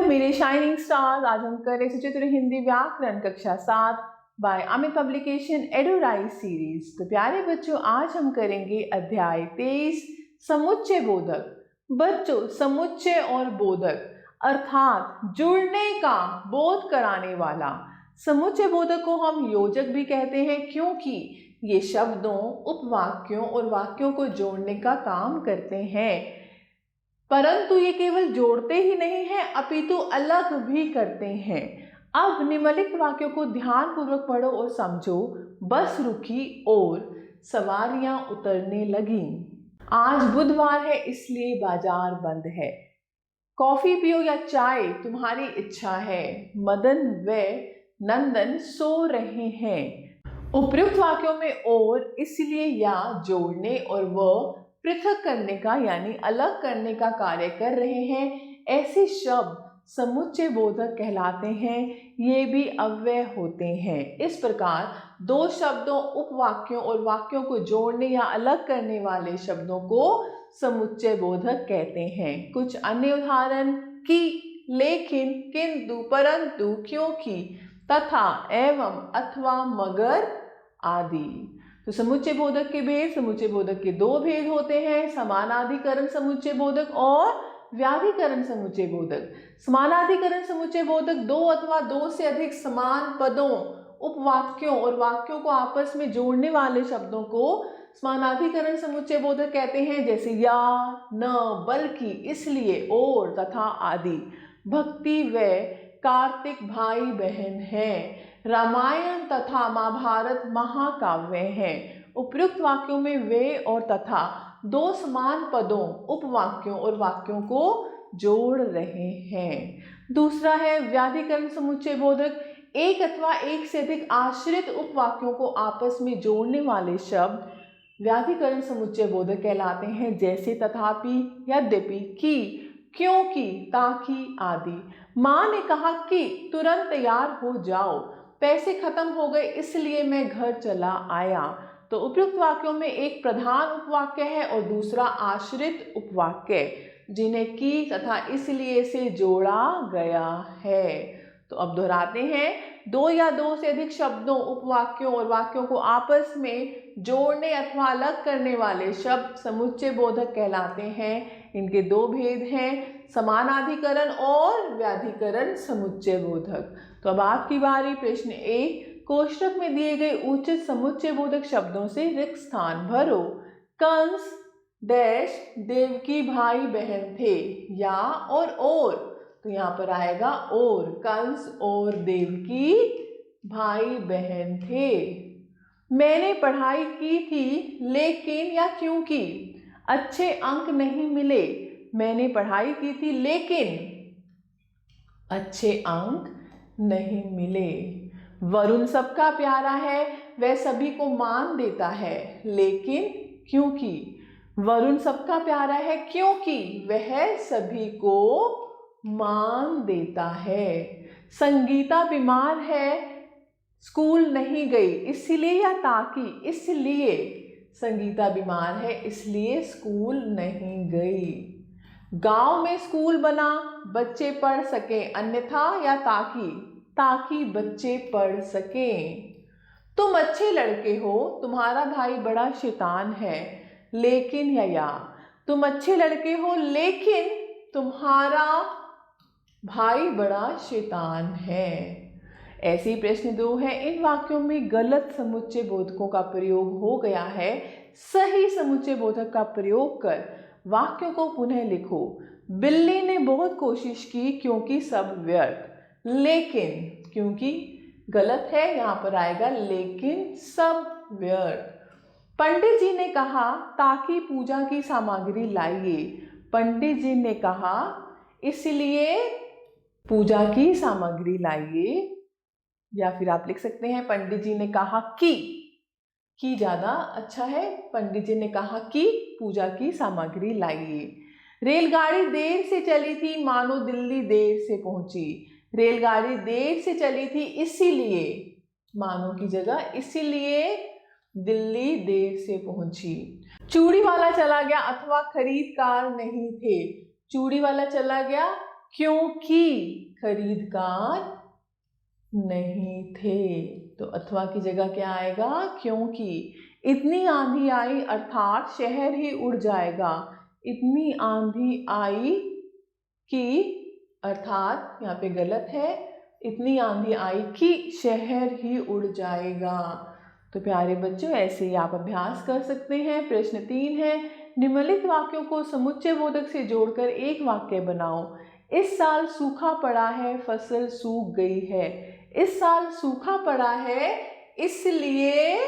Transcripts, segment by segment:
मेरे shining stars, आज हम कर रहे सचित्र हिंदी व्याकरण कक्षा 7 बाय अमित पब्लिकेशन एडोराइज सीरीज। तो प्यारे बच्चों, आज हम करेंगे अध्याय 23 समुच्चय बोधक। बच्चों, समुच्चय और बोधक अर्थात जुड़ने का बोध कराने वाला। समुच्चय बोधक को हम योजक भी कहते हैं क्योंकि ये शब्दों, उपवाक्यों और वाक्यों को जोड़ने का काम करते हैं। परंतु ये केवल जोड़ते ही नहीं हैं, अपितु अलग भी करते हैं। अब निम्नलिखित वाक्यों को ध्यान पूर्वक पढ़ो और समझो। बस रुकी और सवारियां उतरने लगी। आज बुधवार है इसलिए बाजार बंद है। कॉफी पियो या चाय, तुम्हारी इच्छा है। मदन व नंदन सो रहे हैं। उपयुक्त वाक्यों में और, इसलिए या जोड़ने और वह पृथक करने का यानी अलग करने का कार्य कर रहे हैं, ऐसे शब्द समुच्चय बोधक कहलाते हैं। ये भी अव्यय होते हैं। इस प्रकार दो शब्दों, उपवाक्यों और वाक्यों को जोड़ने या अलग करने वाले शब्दों को समुच्चय बोधक कहते हैं। कुछ अन्य उदाहरण कि, लेकिन, किंतु, परंतु, क्योंकि, तथा, एवं, अथवा, मगर आदि। तो समुच्चय बोधक के भेद, समुच्चय बोधक के दो भेद होते हैं, समानाधिकरण समुच्चय बोधक और व्याधिकरण समुच्चय बोधक। समानाधिकरण समुच्चय बोधक दो अथवा दो से अधिक समान पदों, उपवाक्यों और वाक्यों को आपस में जोड़ने वाले शब्दों को समानाधिकरण समुच्चय बोधक कहते हैं, जैसे या, न, बल्कि, इसलिए, और, तथा आदि। भक्ति व कार्तिक भाई बहन हैं। रामायण तथा महाभारत महाकाव्य हैं। उपयुक्त वाक्यों में वे और तथा दो समान पदों, उपवाक्यों और वाक्यों को जोड़ रहे हैं। दूसरा है व्याधिकरण समुच्चय बोधक। एक अथवा एक से अधिक आश्रित उपवाक्यों को आपस में जोड़ने वाले शब्द व्याधिकरण समुच्चय बोधक कहलाते हैं, जैसे तथापि, यद्यपि, कि, क्योंकि, ताकि आदि। माँ ने कहा कि तुरंत तैयार हो जाओ, पैसे खत्म हो गए इसलिए मैं घर चला आया। तो उपयुक्त वाक्यों में एक प्रधान उपवाक्य है और दूसरा आश्रित उपवाक्य, जिन्हें की तथा इसलिए से जोड़ा गया है। तो अब दोहराते हैं। दो या दो से अधिक शब्दों, उपवाक्यों और वाक्यों को आपस में जोड़ने अथवा अलग करने वाले शब्द समुच्चय बोधक कहलाते हैं। इनके दो भेद हैं, समानाधिकरण और व्याधिकरण समुच्चय बोधक। तो अब आपकी बारी। प्रश्न 1, कोष्ठक में दिए गए उचित समुच्चय बोधक शब्दों से रिक्त स्थान भरो। कंस डैश देवकी भाई बहन थे। या और, तो यहाँ पर आएगा और। कंस और देवकी भाई बहन थे। मैंने पढ़ाई की थी लेकिन या क्योंकि अच्छे अंक नहीं मिले। मैंने पढ़ाई की थी लेकिन अच्छे अंक नहीं मिले। वरुण सबका प्यारा है, वह सभी को मान देता है, लेकिन, क्योंकि। वरुण सबका प्यारा है क्योंकि वह सभी को मान देता है। संगीता बीमार है, स्कूल नहीं गई, इसलिए या ताकि। इसलिए संगीता बीमार है, इसलिए स्कूल नहीं गई। गांव में स्कूल बना, बच्चे पढ़ सके, अन्यथा या ताकि बच्चे पढ़ सकें। तुम अच्छे लड़के हो, तुम्हारा भाई बड़ा शैतान है, लेकिन या। तुम अच्छे लड़के हो लेकिन तुम्हारा भाई बड़ा शैतान है। ऐसे ही प्रश्न 2 है। इन वाक्यों में गलत समुच्चय बोधकों का प्रयोग हो गया है। सही समुच्चय बोधक का प्रयोग कर वाक्यों को पुनः लिखो। बिल्ली ने बहुत कोशिश की क्योंकि सब व्यर्थ। लेकिन, क्योंकि गलत है, यहाँ पर आएगा लेकिन सब व्यर्थ। पंडित जी ने कहा ताकि पूजा की सामग्री लाइए। पंडित जी ने कहा इसलिए पूजा की सामग्री लाइए। या फिर आप लिख सकते हैं पंडित जी ने कहा कि ज्यादा अच्छा है। पंडित जी ने कहा कि पूजा की सामग्री लाइए। रेलगाड़ी देर से चली थी, मानो दिल्ली देर से पहुंची। रेलगाड़ी देर से चली थी इसीलिए, मानो की जगह, इसीलिए दिल्ली देर से पहुंची। चूड़ी वाला चला गया अथवा खरीदकार नहीं थे। चूड़ी वाला चला गया क्योंकि खरीदकार नहीं थे। तो अथवा की जगह क्या आएगा, क्योंकि। इतनी आंधी आई अर्थात शहर ही उड़ जाएगा। इतनी आंधी आई कि अर्थात यहाँ पे गलत है, इतनी आंधी आई कि शहर ही उड़ जाएगा। तो प्यारे बच्चों, ऐसे ही आप अभ्यास कर सकते हैं। प्रश्न 3 है, निम्नलिखित वाक्यों को समुच्चय बोधक से जोड़कर एक वाक्य बनाओ। इस साल सूखा पड़ा है, फसल सूख गई है। इस साल सूखा पड़ा है इसलिए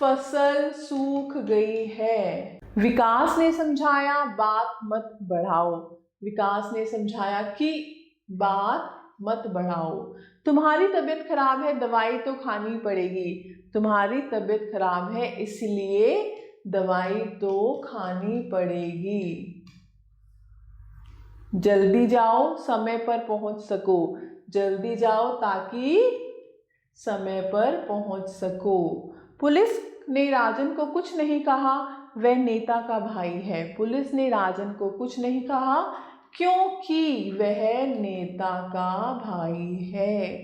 फसल सूख गई है। विकास ने समझाया, बात मत बढ़ाओ। विकास ने समझाया कि बात मत बढ़ाओ। तुम्हारी तबीयत खराब है, दवाई तो खानी पड़ेगी। तुम्हारी तबीयत खराब है इसलिए दवाई तो खानी पड़ेगी। जल्दी जाओ, समय पर पहुंच सको। जल्दी जाओ ताकि समय पर पहुंच सको। पुलिस ने राजन को कुछ नहीं कहा, वह नेता का भाई है। पुलिस ने राजन को कुछ नहीं कहा क्योंकि वह नेता का भाई है।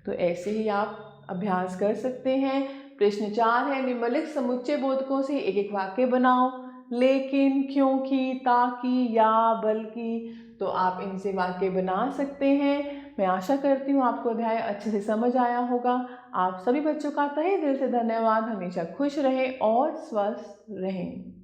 तो ऐसे ही आप अभ्यास कर सकते हैं। प्रश्न 4 है, निम्नलिखित समुच्चय बोधकों से एक एक वाक्य बनाओ। लेकिन, क्योंकि, ताकि, या, बल्कि। तो आप इनसे वाक्य बना सकते हैं। मैं आशा करती हूँ आपको अध्याय अच्छे से समझ आया होगा। आप सभी बच्चों का तहे दिल से धन्यवाद। हमेशा खुश रहें और स्वस्थ रहें।